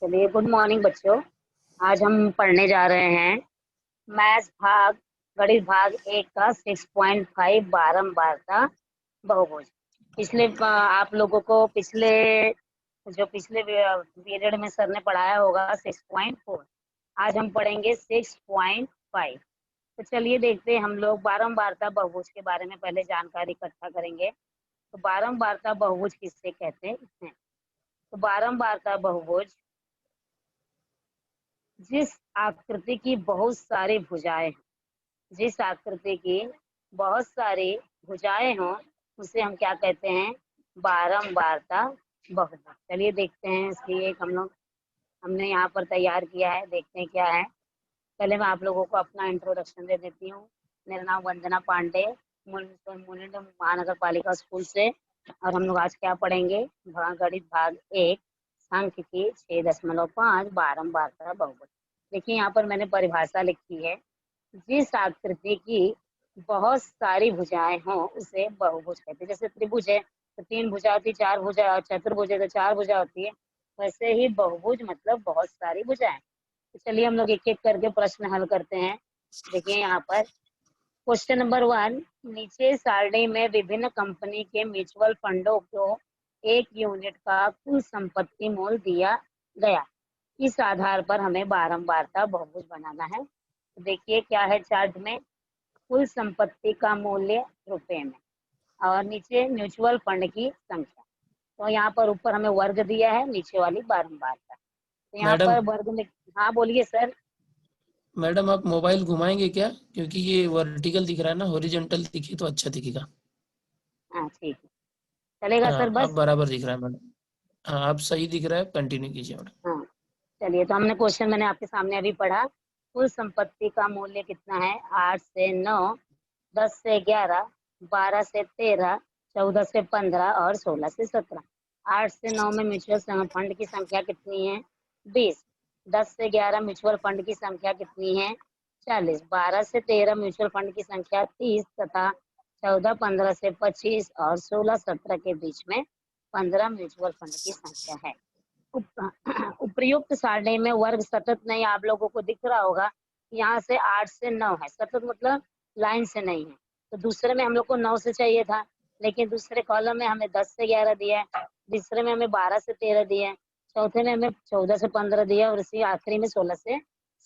चलिए, good morning बच्चों। आज हम पढ़ने जा रहे हैं मैथ्स भाग गणित भाग 1 का 6.5 बारंबारता बहुभुज। आप लोगों को पिछले पीरियड में सर ने पढ़ाया होगा 6.4। आज हम पढ़ेंगे 6.5। तो चलिए देखते हैं, हम लोग बारंबारता बहुभुज के बारे में पहले जानकारी इकट्ठा करेंगे। तो बारंबारता बहुभुज किससे कहते हैं? तो बारंबारता बहुभुज जिस आकृति की बहुत सारी भुजाएं हैं, जिस आकृति की बहुत सारी भुजाएं हों, उसे हम क्या कहते हैं? बारंबारता बहुभुज। चलिए देखते हैं, इसकी एक हमने यहाँ पर तैयार किया है, देखते हैं क्या है। पहले मैं आप लोगों को अपना इंट्रोडक्शन दे देती हूँ। मेरा नाम वंदना पांडे, मुनिंड महानगर पालिका स्कूल से। और हम लोग आज क्या पढ़ेंगे? गणित भाग 1 सांख्यिकी 6.5 बारंबारता बहुभुज। देखिए यहाँ पर मैंने परिभाषा लिखी है, जिस आकृति की बहुत सारी भुजाएं हों उसे बहुभुज कहते हैं। जैसे त्रिभुज है तो 3 भुजा होती है, 4 भुजा, और चतुर्भुज है तो 4 भुजा होती है। वैसे ही बहुभुज मतलब बहुत सारी भुजाएं। तो चलिए हम लोग एक एक करके प्रश्न हल करते हैं। देखिए यहाँ पर क्वेश्चन नंबर 1, नीचे सारणी में विभिन्न कंपनी के म्यूचुअल फंडों को 1 यूनिट का कुल संपत्ति मूल्य दिया गया। इस आधार पर हमें बारंबारता बहुभुज बनाना है। तो देखिए क्या है चार्ट में, कुल संपत्ति का मूल्य रुपए में और नीचे म्यूचुअल फंड की संख्या। तो यहाँ पर ऊपर हमें वर्ग दिया है, नीचे वाली बारंबारता। तो यहाँ मैडम पर वर्ग में, हाँ बोलिए सर। मैडम आप मोबाइल घुमाएंगे क्या? क्योंकि ये वर्टिकल दिख रहा है ना, हॉरिजॉन्टल दिखे तो अच्छा दिखेगा। हाँ ठीक है, चलेगा सर हाँ, अब बस। बराबर दिख रहा है मैडम। हाँ, अब सही दिख रहा है, कंटिन्यू कीजिए मैडम। हाँ चलिए, तो हमने क्वेश्चन मैंने आपके सामने अभी पढ़ा। कुल संपत्ति का मूल्य कितना है? 8 से 9, 10 से 11, 12 से 13, 14 से 15 और 16 से 17। 8 से 9 में म्यूचुअल फंड की संख्या कितनी है? 20। 10 से 11 म्यूचुअल फंड की संख्या कितनी है? 40। 12 से 13 म्यूचुअल फंड की संख्या 30 तथा 14 15 से 25 और 16 17 के बीच में 15 म्यूचुअल फंड की संख्या है। उपर्युक्त सारणी में वर्ग सतत नहीं, आप लोगों को दिख रहा होगा। यहाँ से 8 से 9 है, सतत मतलब लाइन से नहीं है। तो दूसरे में हम लोग को 9 से चाहिए था, लेकिन दूसरे कॉलम में हमें 10 से 11 दिया है, तीसरे में हमें 12 से 13 दिया है, चौथे में हमें 14 से 15 दिया है और इसी आखिरी में 16 से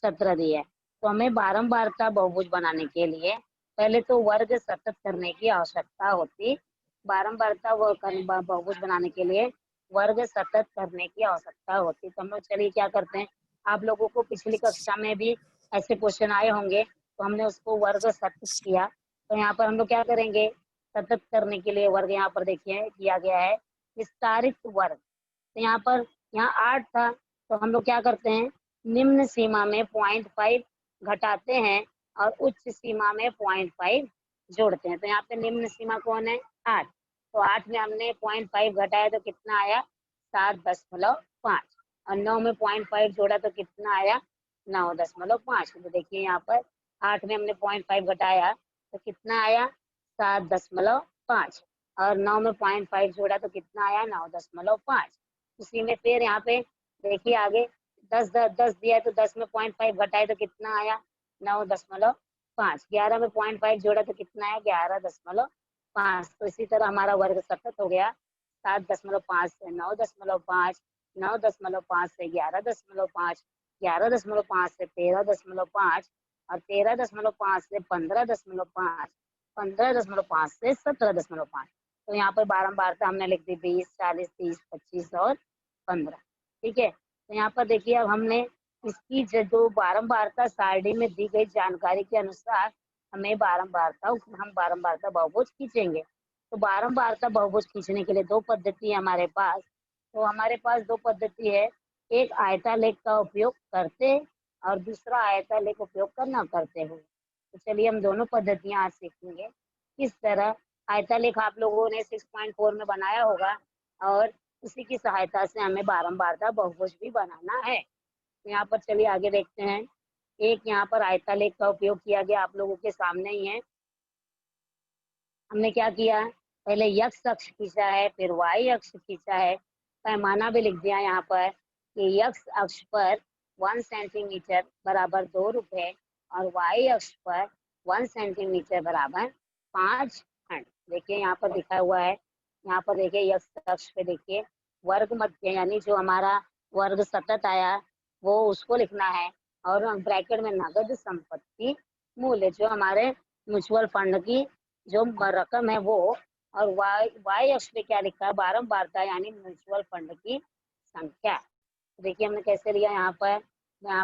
17 दिया है। तो हमें बारंबारता बहुभुज बनाने के लिए पहले तो वर्ग सतत करने की आवश्यकता होती। बारंबारता बहुभुज बनाने के लिए वर्ग सतत करने की आवश्यकता होती। तो हम लोग चलिए क्या करते हैं, आप लोगों को पिछली कक्षा में भी ऐसे क्वेश्चन आए होंगे, तो हमने उसको वर्ग सतत किया। तो यहाँ पर हम लोग क्या करेंगे, सतत करने के लिए वर्ग यहाँ पर देखिए किया गया है, विस्तारित वर्ग। तो यहाँ 8 था, तो हम लोग क्या करते हैं, निम्न सीमा में 0.5 घटाते हैं और उच्च सीमा में 0.5 जोड़ते हैं। तो यहाँ पे निम्न सीमा कौन है? 8। तो 8 में हमने 0.5 घटाया तो कितना आया? 7.5। और 9 में 0.5 जोड़ा तो कितना आया? 9.5। तो देखिए यहाँ पर 8 में हमने 0.5 घटाया तो कितना आया? 7.5। और 9 में 0.5 जोड़ा तो कितना आया? 9.5। उसी में फिर यहाँ पे देखिए आगे 10 दिया है, तो 10 में 0.5 घटाए तो कितना आया? 9.5। 11 में 0.5 जोड़ा तो कितना आया? 11.5। तो इसी तरह हमारा वर्ग सतत हो गया। 7.5 से 9.5, 9.5 से 11.5, 11.5 से 13.5 और 13.5 से 15.5, 15.5 से 17.5। तो यहाँ पर बारंबारता हमने लिख दी 20, 40, 30, 25 और 15। ठीक है, तो यहाँ पर देखिए अब हमने इसकी जो बारंबारता सारणी में दी गई जानकारी के अनुसार हम बारंबारता बहुभुज खींचेंगे। तो बारंबारता बहुभुज खींचने के लिए 2 पद्धति है हमारे पास। तो हमारे पास 2 पद्धति है, एक आयतालेख का उपयोग करते और दूसरा आयतालेख उपयोग करना करते हुए। तो चलिए हम दोनों पद्धतियां आज सीखेंगे। किस तरह आयतालेख आप लोगों ने 6.4 में बनाया होगा और उसी की सहायता से हमें बारंबारता बहुभुज भी बनाना है। तो यहाँ पर चलिए आगे देखते हैं। एक यहाँ पर आयतालेख का उपयोग किया गया, आप लोगों के सामने ही है। हमने क्या किया, पहले x अक्ष खींचा है, फिर y अक्ष खींचा है, पैमाना भी लिख दिया यहाँ पर। कि x अक्ष पर 1 सेंटीमीटर बराबर 2 रुपए और y अक्ष पर 1 सेंटीमीटर बराबर 5 खंड। देखिए यहाँ पर लिखा हुआ है, यहाँ पर देखिए x अक्ष पे देखिए वर्ग मध्य यानी जो हमारा वर्ग सतत आया वो उसको लिखना है, और ब्रैकेट में नगद संपत्ति मूल्य जो हमारे म्यूचुअल फंड की जो रकम है वो, और वाई अक्ष पे क्या लिखा है, बारंबारता यानी म्यूचुअल फंड की संख्या। देखिए हमने कैसे लिया, यहाँ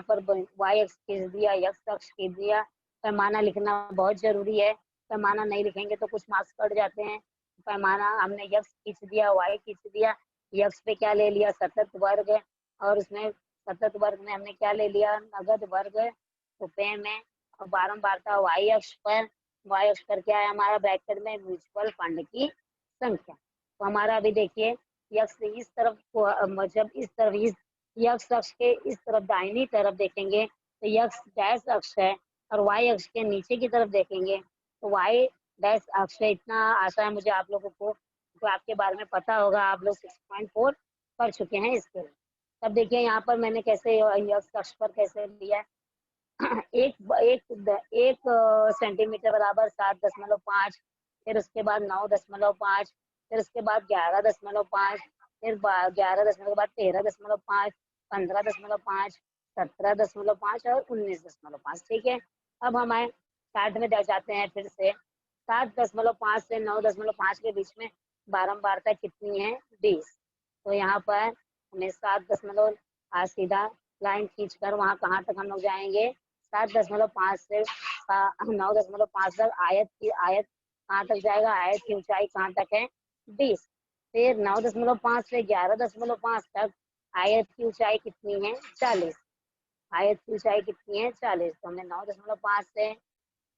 पर वाई अक्ष खींच दिया, एक्स अक्ष खींच दिया। पैमाना लिखना बहुत जरूरी है, पैमाना नहीं लिखेंगे तो कुछ मार्क्स कट जाते हैं। पैमाना हमने एक्स खींच दिया, वाई खींच दिया, एक्स पे क्या ले लिया, सतत वर्ग, और उसमें सतत वर्ग में हमने क्या ले लिया, नगद वर्ग रुपए में, और बारंबारता वाई अक्ष पर क्या है हमारा ब्रैकेट में म्यूचुअल फंड की संख्या। तो हमारा अभी देखिए यक्स इस तरफ जब इस तरफ इस यक्स अक्ष के इस तरफ दाहिनी तरफ देखेंगे तो यक्स डैश अक्ष है, और वाई अक्ष के नीचे की तरफ देखेंगे तो वाई डैश अक्ष है। इतना आशा है मुझे आप लोगों को, तो आपके बारे में पता होगा, आप लोग 6.4 पढ़ चुके हैं इसके लिए। तब देखिए यहाँ पर मैंने कैसे यक्स अक्ष पर कैसे लिया, एक सेंटीमीटर बराबर 7.5, फिर उसके बाद 9.5, फिर उसके बाद 11.5, फिर 11 के बाद 13.5, 15.5, 17.5 और 19.5। ठीक है, अब हम आए 60 में जाते हैं। फिर से 7.5 से 9.5 के बीच में बारंबारता कितनी है, 20। तो यहाँ पर हमें 7 सीधा लाइन खींचकर वहाँ कहाँ तक हम लोग जाएंगे, 7.5 से 9.5 तक। आयत कहाँ तक जाएगा, आयत की ऊंचाई कहाँ तक है, 20। फिर 9.5 से 11.5 तक आयत की ऊंचाई कितनी है, 40। आयत की ऊंचाई कितनी है, 40। तो हमने 9.5 से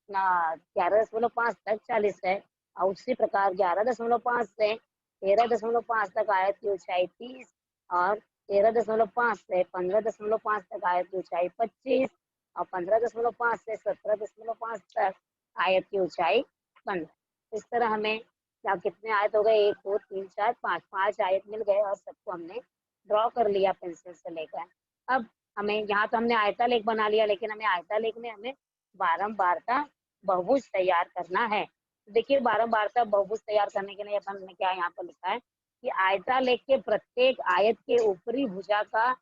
11.5 तक 40 है, और उसी प्रकार 11.5 से 13.5 तक आयत की ऊंचाई 30, और 13.5 से 15.5 तक आयत की ऊंचाई 25, और 15.5 से 17.5 तक आयत की ऊंचाई 15। इस तरह हमें क्या कितने आयत हो गए, 1 2 3 4 5, 5 आयत मिल गए, और सबको हमने ड्रॉ कर लिया पेंसिल से लेकर। अब हमें यहाँ तो हमने आयतालेख बना लिया, लेकिन हमें आयतालेख में हमें बारंबारता बहुभुज तैयार करना है। देखिए बारंबारता बहुभुज तैयार करने के लिए अपन ने क्या यहाँ पर लिखा है कि आयतालेख के प्रत्येक आयत के ऊपरी भुजा का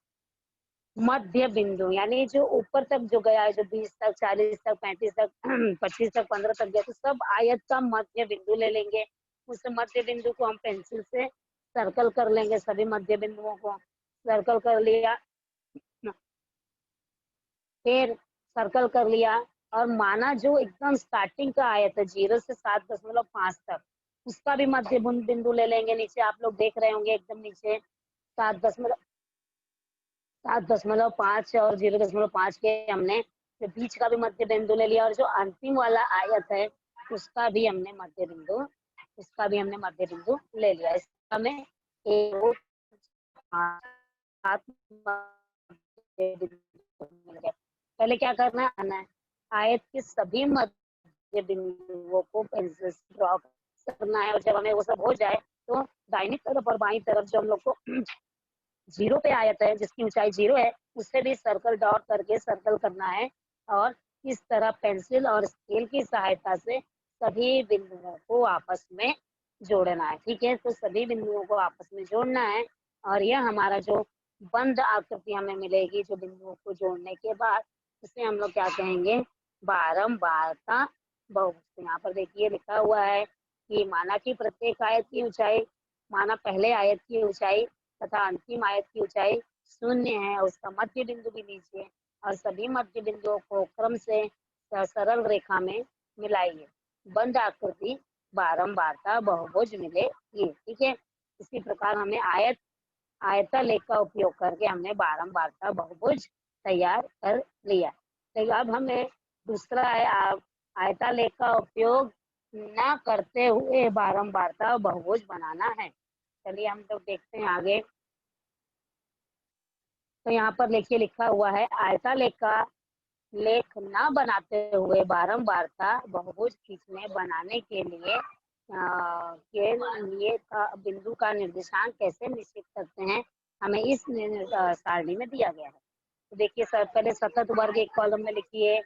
मध्य बिंदु, यानी जो ऊपर तक जो गया है, जो 20 तक, 40 तक, 35 तक, 25 तक, 15 तक गया, तो सब आयत का मध्य बिंदु ले लेंगे। उस मध्य बिंदु को हम पेंसिल से सर्कल कर लेंगे, सभी मध्य बिंदुओं को सर्कल कर लिया। फिर सर्कल कर लिया, और माना जो एकदम स्टार्टिंग का आयत है 0 से 7.5 तक, उसका भी मध्य बिंदु ले लेंगे। नीचे आप लोग देख रहे होंगे एकदम नीचे 7.5 और 0.5 के हमने जो बीच का भी मध्य बिंदु ले लिया, और जो अंतिम वाला आयत है उसका भी हमने मध्य बिंदु ले लिया। इसका हमें 1 2 5 7 मिल गए। पहले क्या करना है, आयत के सभी मध्य बिंदुओं को पेंसिल से ड्रॉ करना है, और जब हमें वो सब हो जाए तो दाहिनी तरफ और बाईं तरफ जो हम लोग को 0 पे आयत है जिसकी ऊंचाई 0 है, उससे भी सर्कल डॉट करके सर्कल करना है, और इस तरह पेंसिल और स्केल की सहायता से सभी बिंदुओं को आपस में जोड़ना है। ठीक है, तो सभी बिंदुओं को आपस में जोड़ना है, और यह हमारा जो बंद आकृति हमें मिलेगी जो बिंदुओं को जोड़ने के बाद, उसे हम लोग क्या कहेंगे, बारंबारता बहुभुज। यहाँ पर देखिए लिखा हुआ है कि माना कि प्रत्येक आयत की ऊंचाई, माना पहले आयत की ऊंचाई तथा अंतिम आयत की ऊंचाई 0 है, उसका मध्य बिंदु भी नीचे, और सभी मध्य बिंदुओं को क्रम से सरल रेखा में मिलाइए, बंद आकृति बारंबारता बहुभुज मिलेगी। ठीक है, इसी प्रकार हमें आयतालेख का उपयोग करके हमने बारंबारता बहुभुज तैयार कर लिया। तो अब हमें दूसरा है आयतालेख का उपयोग न करते हुए बारंबारता बहुभुज बनाना है। चलिए हम लोग देखते हैं आगे। तो यहाँ पर देखिए लिखा हुआ है, आयतालेख का लेख न बनाते हुए बारंबारता बहुभुज खींचने बनाने के लिए बिंदु का निर्देशांक कैसे निश्चित करते हैं, हमें इस सारणी में दिया गया है। तो देखिए सर, पहले सतत वर्ग एक कॉलम में लिखिए।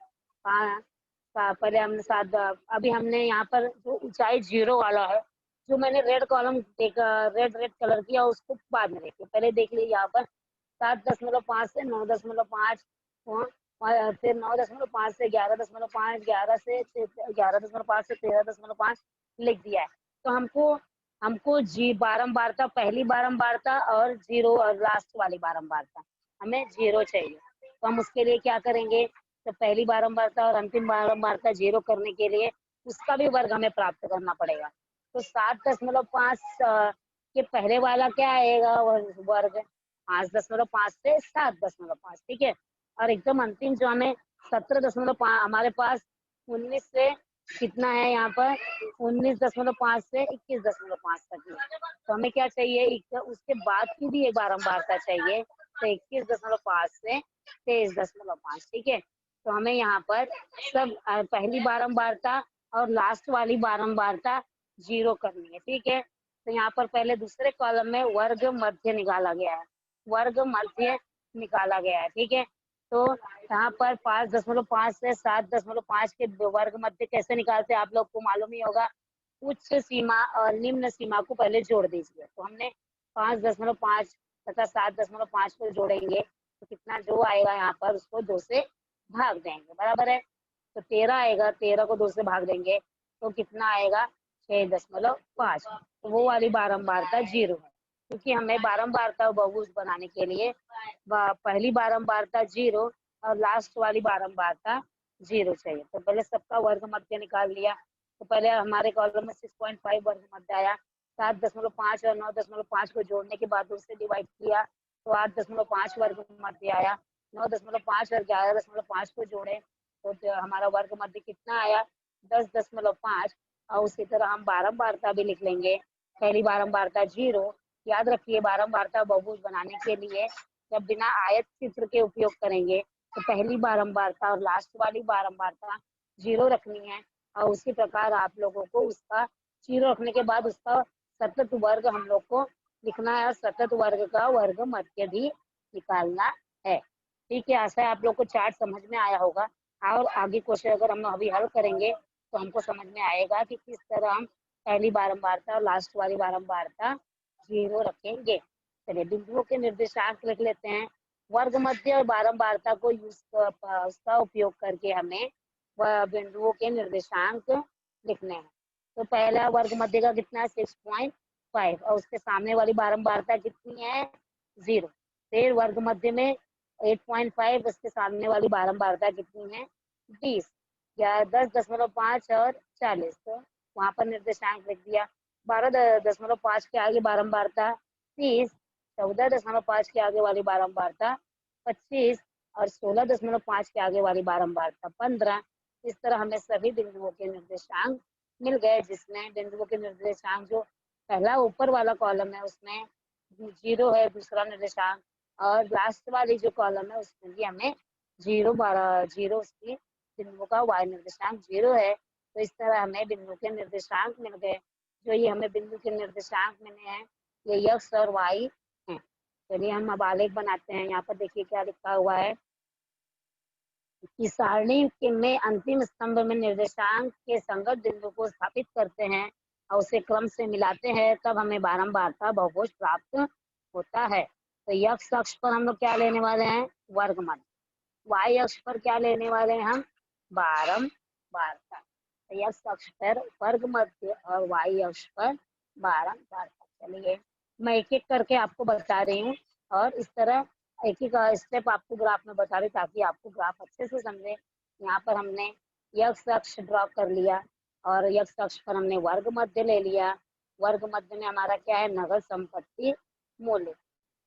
पहले हमने सात, अभी हमने यहाँ पर जो ऊंचाई 0 वाला है, जो मैंने red column red red colour किया, उसको बाद में देखिए। पहले देख लीजिए यहाँ पर 7.5 से 9.5, फिर 9.5 से 11.5, 11.5 से 13.5 लिख दिया है। तो हमको हमको जी बारंबारता, पहली बारंबारता और 0 और लास्ट वाली बारंबारता, हमें 0 चाहिए। तो हम उसके लिए क्या करेंगे, तो पहली बारंबारता और अंतिम बारंबारता 0 करने के लिए उसका भी वर्ग हमें प्राप्त करना पड़ेगा। तो 7.5 के पहले वाला क्या आएगा वर्ग, 5.5 से 7.5, ठीक है। और एकदम अंतिम जो हमें 17.5, हमारे पास 19 से कितना है यहाँ पर, 19.5 से 21.5 तक है। तो हमें क्या चाहिए, उसके बाद की भी एक बारंबारता चाहिए, तो 21.5 से 23.5, ठीक है। तो हमें यहाँ पर सब पहली बारंबारता और लास्ट वाली बारंबारता 0 करनी है, ठीक है। तो यहाँ पर पहले दूसरे कॉलम में वर्ग मध्य निकाला गया है, वर्ग मध्य निकाला गया है, ठीक है। तो यहाँ पर 5.5 से 7.5 के वर्ग मध्य कैसे निकालते हैं आप लोग को मालूम ही होगा। उच्च सीमा और निम्न सीमा को पहले जोड़ दीजिए। तो हमने 5.5 तथा 7.5 को जोड़ेंगे, तो कितना जो आएगा यहाँ पर उसको 2 से भाग देंगे, बराबर है। तो 13 आएगा, 13 को 2 से भाग देंगे तो कितना आएगा, 6.5। तो वो वाली बारंबारता 0 है, क्योंकि हमें बारंबारता बहुभुज बनाने के लिए पहली बारंबारता 0 और लास्ट वाली बारंबारता 0 चाहिए। तो पहले सबका वर्ग मध्य निकाल लिया। तो पहले हमारे कॉलम में 6.5 वर्ग मध्य आया। 7.5 और 9.5 को जोड़ने के बाद उससे डिवाइड किया तो 8.5 वर्ग मध्य आया। 9.5 और 11.5 को जोड़े तो हमारा वर्ग मध्य कितना आया, 10.5। और उसी तरह हम बारंबारता भी लिख लेंगे। पहली बारंबारता 0, याद रखिए बारंबारता बहुभुज बनाने के लिए जब बिना आयत चित्र के उपयोग करेंगे तो पहली बारंबारता और लास्ट वाली बारंबारता 0 रखनी है। और उसी प्रकार आप लोगों को उसका 0 रखने के बाद उसका सतत वर्ग हम लोग को लिखना है और सतत वर्ग का वर्ग मध्य भी निकालना है, ठीक है। आशा है आप लोग को चार्ट समझ में आया होगा। और आगे क्वेश्चन अगर हम अभी हल करेंगे तो हमको समझ में आएगा कि किस तरह हम पहली बारंबारता और लास्ट वाली बारंबारता 0 रखेंगे। चलिए बिंदुओं के निर्देशांक लिख लेते हैं। वर्ग मध्य और बारंबारता को उसका उपयोग करके हमें बिंदुओं के निर्देशांक लिखने हैं। तो पहला वर्ग मध्य का कितना है, 6.5 और उसके सामने वाली बारंबारता कितनी है, 0। फिर वर्ग मध्य में 8.5, उसके सामने वाली बारंबारता कितनी है, 20 या 10.5 और 40। तो वहां पर निर्देशांक लिख दिया। 12.5 के आगे बारंबारता 30, 14.5 के आगे वाली बारंबारता 25 और 16.5 के आगे वाली बारंबारता 15। इस तरह हमें सभी बिंदुओं के निर्देशांक मिल गए, जिसमें बिंदुओं के निर्देशांक जो पहला ऊपर वाला कॉलम है उसमें 0 है दूसरा निर्देशांक, और लास्ट वाली जो कॉलम है उसमें भी हमें 0 उसकी बिंदुओं का y निर्देशांक 0 है। तो इस तरह हमें बिंदु के निर्देशांक मिल गए। जो ये हमें बिंदु के निर्देशांक मिले हैं ये x और y हैं। चलिए हम अब आलेख बनाते हैं। यहाँ पर देखिए क्या लिखा हुआ है कि सारणी में अंतिम स्तंभ में निर्देशांक के संगत बिंदु को स्थापित करते हैं और उसे क्रम से मिलाते हैं, तब हमें बारंबारता बहुभुज प्राप्त होता है। तो x अक्ष पर हम लोग क्या लेने वाले हैं, वर्ग मध्य। y अक्ष पर क्या लेने वाले हैं हम, बारंबारता। तो x अक्ष पर वर्ग मध्य और y अक्ष पर बारंबारता। चलिए मैं एक एक करके आपको बता रही हूँ और इस तरह एक एक स्टेप आपको ग्राफ में बता रही ताकि आपको ग्राफ अच्छे से समझे। यहाँ पर हमने x अक्ष ड्रॉ कर लिया और x अक्ष पर हमने वर्ग मध्य ले लिया। वर्ग मध्य में हमारा क्या है, नगद संपत्ति मूल्य।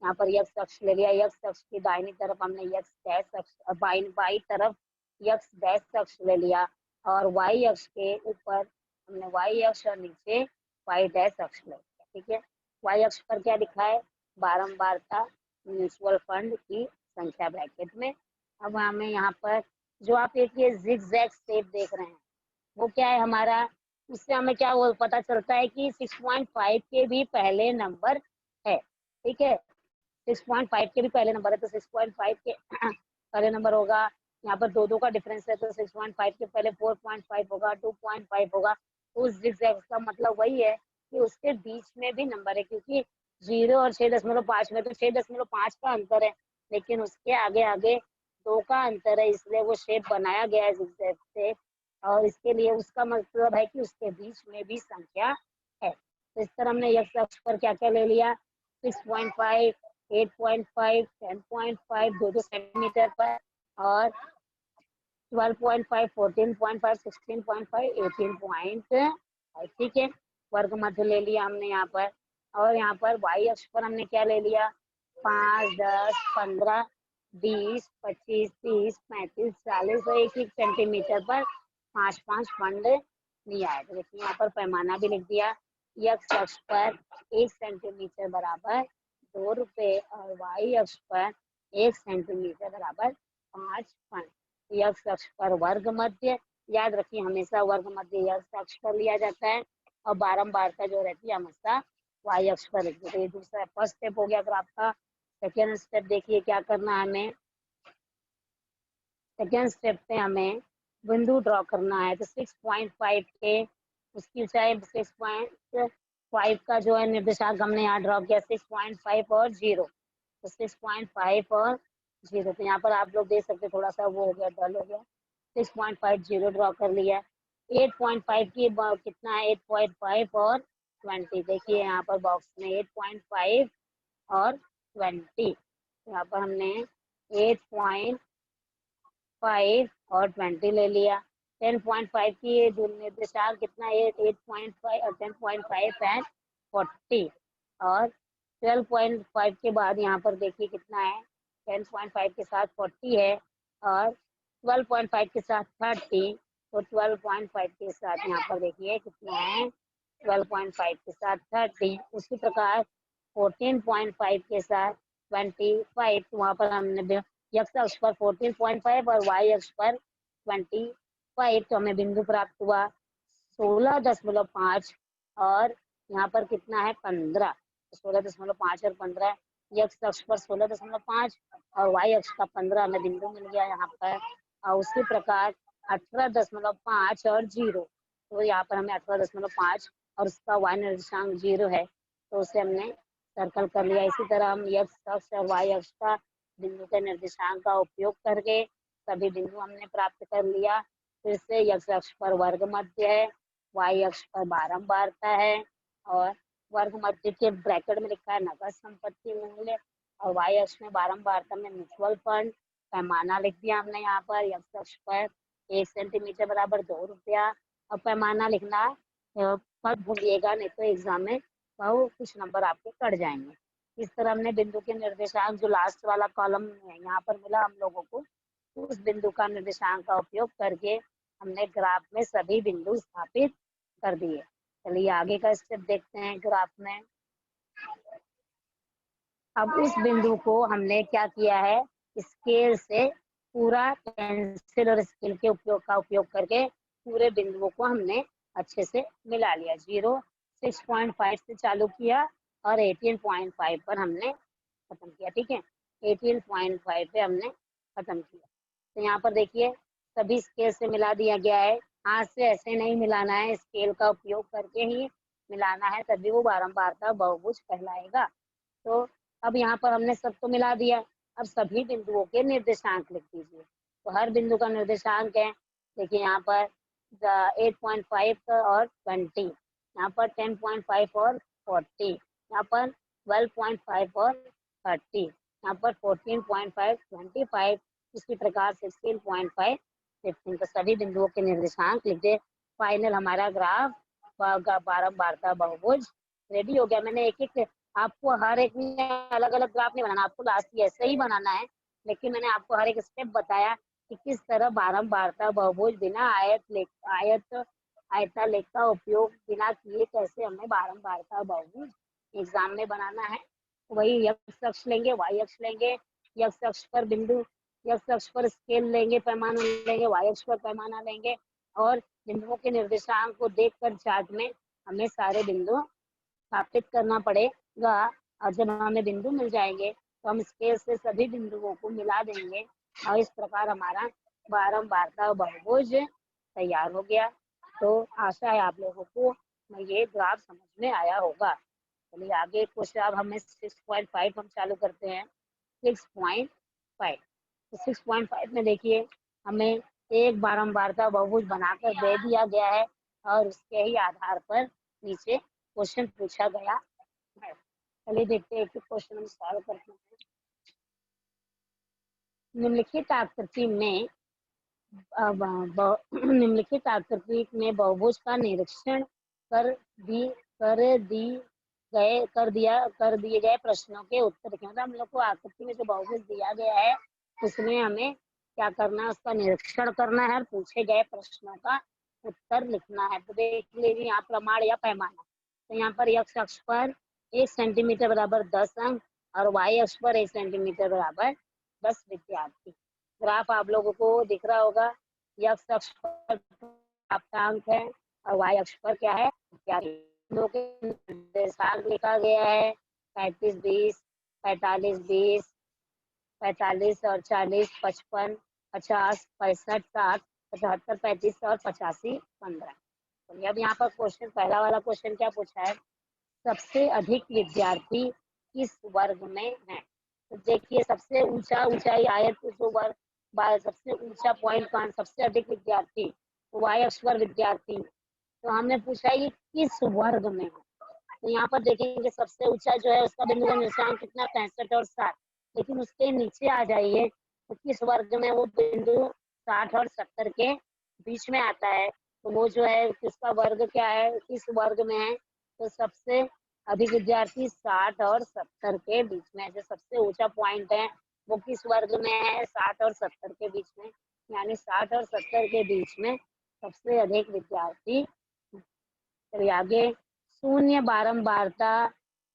यहाँ पर x अक्ष ले लिया। x अक्ष की दाहिनी तरफ हमने x डैश अक्ष, बाई तरफ x डैश अक्ष ले लिया और y अक्ष के ऊपर हमने y अक्ष और नीचे y डैश अक्ष ले लिया, ठीक है। y अक्ष पर क्या लिखा है, बारंबारता म्यूचुअल फंड की संख्या ब्रैकेट में। अब हमें यहाँ पर जो आप एक ये जिगजैग शेप देख रहे हैं वो क्या है हमारा, उससे हमें क्या वो पता चलता है कि 6.5 के भी पहले नंबर है, ठीक है। 6.5 के भी पहले नंबर है तो 6.5 के पहले नंबर होगा। यहाँ पर 2 का डिफरेंस है तो 6.5 के पहले 4.5 होगा, 2.5 होगा। तो उस जिगजैग का मतलब वही है कि उसके बीच में भी नंबर है, क्योंकि 0 और 6.5 में तो 6.5 का अंतर है, लेकिन उसके आगे आगे 2 का अंतर है, इसलिए वो शेप बनाया गया है जिगजैग से। और इसके लिए उसका मतलब है कि उसके बीच में भी संख्या है। तो इस तरह हमने यक्स अक्ष पर क्या क्या ले लिया, 6.5, 8.5, 10.5, 2 सेंटीमीटर पर, और 12.5, 14.5, 16.5, 18.5, ठीक है। वर्ग मध्य ले लिया हमने यहाँ पर। और यहाँ पर वाई अक्ष पर हमने क्या ले लिया, 5, 10, 15, 20, 25, 30, 35, 40 और 1 सेंटीमीटर पर 5 खंड लिया है। तो देखिए यहाँ पर पैमाना भी लिख दिया। यक्स अक्ष पर 1 सेंटीमीटर बराबर 2 रुपए और वाई अक्ष पर 1 सेंटीमीटर बराबर 5 खंड। यक्स अक्ष पर वर्ग मध्य, याद रखिए हमेशा वर्ग मध्य यक्स अक्ष पर लिया जाता है, और बारंबारता जो रहती है हमेशा वाई अक्ष पर लिखते हैं। तो ये दूसरा फर्स्ट स्टेप हो गया। अगर आपका सेकेंड स्टेप देखिए क्या करना है हमें। सेकेंड स्टेप पे हमें बिंदु ड्रॉ करना है। तो 6.5 के उसकी ऊंचाई 6.5 का जो है निर्देशांक हमने यहाँ ड्रॉ किया 6.5 और 0। तो 6.5 और 0, तो यहाँ पर आप लोग देख सकते थोड़ा सा वो हो गया, डल हो गया। 6.50 ड्रॉ कर लिया। 8.5 की कितना है, 8.5 और 20। देखिए यहाँ पर बॉक्स में 8.5 और 20, यहाँ पर हमने 8.5 और 20 ले लिया। 10.5 की जो निर्देशांक कितना है, 8.5 और 10.5 है 40, और 12.5 के बाद यहाँ पर देखिए कितना है, 10.5 के साथ 40 है, और 12.5 के साथ 30, तो 12.5 के साथ यहाँ पर देखिए कितना है, 12.5 के साथ 30। उसी प्रकार 14.5 के साथ 25, तो वहाँ पर हमने यक्स अक्ष पर 14.5 और वाई अक्ष पर 25, तो हमें बिंदु प्राप्त हुआ 16.5, और यहाँ पर कितना है 15। 16.5 और 15, यक्स अक्ष पर 16.5 और वाई अक्ष का 15 हमें बिंदु मिल गया यहाँ पर। और उसी प्रकार 18.5 और 0, तो यहाँ पर हमें 18.5 और उसका वाई निर्देशांक 0 है, तो उसे हमने सर्कल कर लिया। इसी तरह हम यक्स अक्ष और वाई अक्ष का बिंदु के निर्देशांक का उपयोग करके सभी बिंदु हमने प्राप्त कर लिया। फिर से यक्स अक्ष पर वर्ग मध्य है, वाई अक्ष पर बारंबारता है, और वर्ग मध्य के ब्रैकेट में लिखा है नकद संपत्ति मूल्य, और वाई अक्ष में बारंबारता में म्यूचुअल फंड। पैमाना लिख दिया हमने यहाँ पर। यक्स अक्ष पर 1 सेंटीमीटर बराबर 2 रुपया, और पैमाना लिखना मत भूलिएगा, नहीं तो एग्जाम में वो कुछ नंबर आपके कट जाएंगे। इस तरह हमने बिंदु के निर्देशांक जो लास्ट वाला कॉलम है यहाँ पर मिला हम लोगों को, उस बिंदु का निर्देशांक का उपयोग करके हमने ग्राफ में सभी बिंदु स्थापित कर दिए। चलिए आगे का स्टेप देखते हैं ग्राफ में। अब उस बिंदु को हमने क्या किया है, स्केल से पूरा पेंसिल और स्केल के उपयोग करके पूरे बिंदुओं को हमने अच्छे से मिला लिया। 6.5 से चालू किया और 18.5 पर हमने खत्म किया, ठीक है। 18.5 पे हमने खत्म किया। तो यहाँ पर देखिए सभी स्केल से मिला दिया गया है। हाथ से ऐसे नहीं मिलाना है, स्केल का उपयोग करके ही मिलाना है, तभी वो बारंबारता बहुभुज कहलाएगा। तो अब यहाँ पर हमने सबको मिला दिया। अब सभी बिंदुओं के निर्देशांक लिख दीजिए। तो हर बिंदु का निर्देशांक है, देखिए यहाँ पर 8.5 और 20, यहाँ पर 10.5 और 40, यहाँ पर 12.5 और 30, यहाँ पर 14.5, 25, इसी प्रकार 16.5, 15। तो सभी बिंदुओं के निर्देशांक लिख दे। फाइनल हमारा ग्राफ बारंबारता बहुभुज रेडी हो गया। मैंने एक एक आपको हर एक में अलग अलग ग्राफ नहीं बनाना, आपको लास्ट ऐसे ही बनाना है, लेकिन मैंने आपको हर एक स्टेप बताया कि किस तरह बारंबारता बहुभुज बिना आयतालेख का उपयोग बिना किए कैसे हमें बारंबारता बहुभुज एग्जाम में बनाना है। वही एक्स अक्ष लेंगे, वाई अक्ष लेंगे, एक्स अक्ष पर बिंदु, एक्स अक्ष पर स्केल लेंगे, पैमाना लेंगे, वाई अक्ष पर पैमाना लेंगे, और बिंदुओं के निर्देशांक को देखकर चार्ट में हमें सारे बिंदु स्थापित करना पड़ेगा। और जब हमें बिंदु मिल जाएंगे तो हम स्केल से सभी बिंदुओं को मिला देंगे और इस प्रकार हमारा बारंबारता बहुभुज तैयार हो गया। तो आशा है आप लोगों को ये ग्राफ समझ में आया होगा। चलिए आगे क्वेश्चन अब हमें 6.5 हम चालू करते हैं। 6.5 तो 6.5 में देखिए हमें एक बारंबारता बहुभुज बनाकर दे दिया गया है और उसके ही आधार पर नीचे क्वेश्चन पूछा गया है। चलिए देखते हैं कि क्वेश्चन हम सॉल्व करते हैं। निम्नलिखित आकृति में निम्नलिखित आकृति में बहुभुज का निरीक्षण कर दी कर दिए गए प्रश्नों के उत्तर लिखें। मतलब हम लोग को आकृति में जो बहुभुज दिया गया है उसमें हमें क्या करना है, उसका निरीक्षण करना है और पूछे गए प्रश्नों का उत्तर लिखना है। तो देख लीजिए यहाँ प्रमाण या पैमाना। तो यहाँ पर x अक्ष पर 1 सेंटीमीटर बराबर 10 अंक और y अक्ष पर 1 सेंटीमीटर बराबर 10 विद्यार्थी। ग्राफ आप लोगों को दिख रहा होगा। x अक्ष पर प्राप्तांक है और y अक्ष पर क्या है, निर्देशांक लिखा गया है 35 20 45 20 45 और 40 55 50 65 60 75 35 और 85 15। तो अब यहाँ पर क्वेश्चन पहला वाला क्वेश्चन क्या पूछा है, सबसे अधिक विद्यार्थी किस वर्ग में है। तो देखिए सबसे ऊंचाई आयत जो वर्ग सबसे ऊंचा पॉइंट कौन, सबसे अधिक विद्यार्थी तो वाई अक्ष पर विद्यार्थी। तो हमने पूछा है कि किस वर्ग में है। तो यहाँ पर देखेंगे सबसे ऊंचा जो है उसका बिंदु का निशान कितना 65 और 60, लेकिन उसके नीचे आ जाइए तो किस वर्ग में वो बिंदु 60 और 70 के बीच में आता है। तो वो जो है किसका वर्ग क्या है, किस वर्ग में है। तो सबसे अधिक विद्यार्थी 60 और 70 के बीच में, जो सबसे ऊंचा पॉइंट है वो किस वर्ग में है, 60 और 70 के बीच में, यानी 60 और 70 के बीच में सबसे अधिक विद्यार्थी। चलिए आगे, शून्य बारंबारता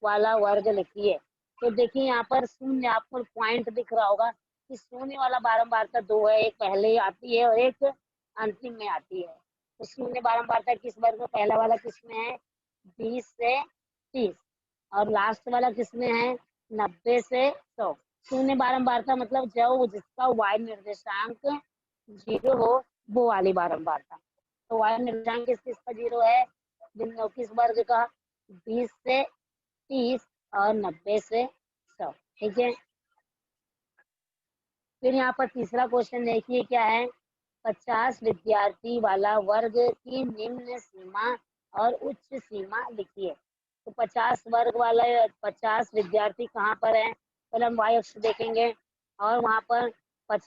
वाला वर्ग लिखिए। तो देखिए यहाँ पर शून्य आपको पॉइंट दिख रहा होगा कि शून्य वाला बारंबारता दो है, एक पहले आती है और एक अंतिम में आती है। तो शून्य बारंबारता किस वर्ग में, पहला वाला किस में है 20 से 30 और लास्ट वाला किस में है 90 से 100। शून्य बारंबारता मतलब जो जिसका y निर्देशांक 0 हो वो वाली बारंबारता। तो y निर्देशांक किसका 0 है, किस वर्ग का 20 से 30 और 90 से 100। ठीक है, फिर यहाँ पर तीसरा क्वेश्चन देखिए क्या है, 50 विद्यार्थी वाला वर्ग की निम्न सीमा और उच्च सीमा लिखिए। तो 50 वर्ग वाला 50 विद्यार्थी कहाँ पर है, पहले हम वाई अक्ष देखेंगे और वहाँ पर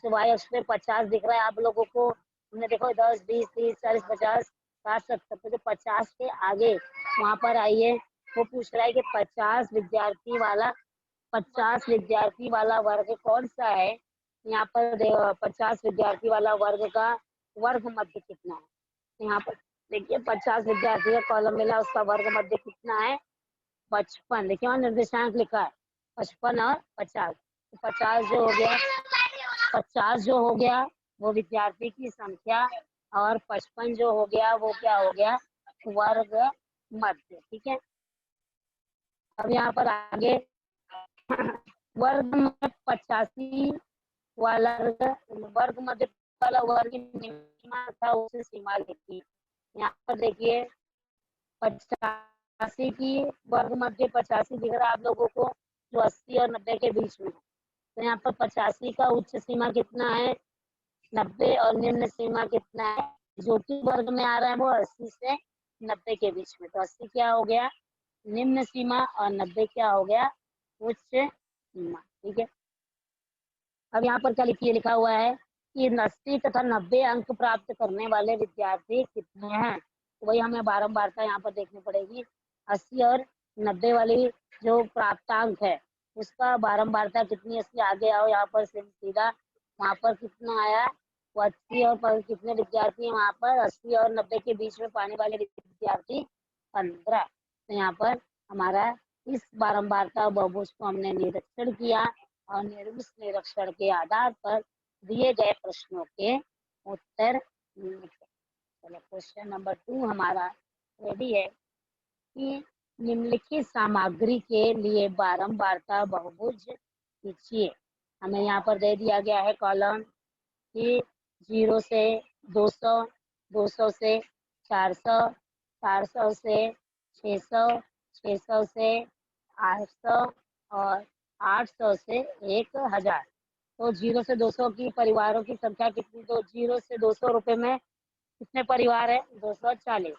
वाई अक्ष पे 50 दिख रहा है आप लोगों को। हमने देखो 10 20 30 40 50 60 70, तो जो 50 के आगे वहाँ पर आइए, वो पूछ रहा है कि 50 विद्यार्थी वाला वर्ग कौन सा है। यहाँ पर 50 विद्यार्थी वाला वर्ग का वर्ग मध्य कितना है। तो यहाँ पर देखिए 50 विद्यार्थी का कॉलम मिला, उसका वर्ग मध्य कितना है 55। देखिए वहाँ निर्देशांक लिखा है 55 और 50। तो 50 जो हो गया वो विद्यार्थी की संख्या और 55 जो हो गया वो क्या हो गया वर्ग मध्य। ठीक है, अब यहाँ पर आगे वर्ग मध्य 85 वाला वर्ग मध्य वाला वर्ग सीमा था उसे सीमा लिखी। यहाँ पर देखिए 85 की वर्ग मध्य 85 दिख रहा है आप लोगों को, जो 80 और 90 के बीच में। तो यहाँ पर 85 का उच्च सीमा कितना है 90 और निम्न सीमा कितना है, जो कि वर्ग में आ रहा है वो 80 से 90 के बीच में। तो 80 क्या हो गया निम्न सीमा और 90 क्या हो गया उच्च सीमा। ठीक है, अब यहाँ पर क्या लिखा हुआ है कि 80 तथा 90 अंक प्राप्त करने वाले विद्यार्थी कितने हैं। तो वही हमें बारंबारता यहाँ पर देखनी पड़ेगी। 80 और 90 वाली जो प्राप्तांक है उसका बारंबारता कितनी, 80 आगे आओ यहाँ पर सीधा, वहाँ पर कितना आया वो 80 और कितने विद्यार्थी है वहाँ पर 80 और 90 के बीच में पाने वाले विद्यार्थी 15। तो यहाँ पर हमारा इस बारंबारता बहुभुज को हमने निरीक्षण किया और उस निरीक्षण के आधार पर दिए गए प्रश्नों के उत्तर लिखे। चलो क्वेश्चन नंबर 2 हमारा रेडी है कि निम्नलिखित सामग्री के लिए बारंबारता बहुभुज खींचिए। हमें यहाँ पर दे दिया गया है कॉलम कि 0 से 200, 200 से 400, 400 से 600, 600 से 800 और 800 से 1000। तो 0 से 200 की परिवारों की संख्या कितनी? तो 0 से 200 रुपए में कितने परिवार हैं? 240।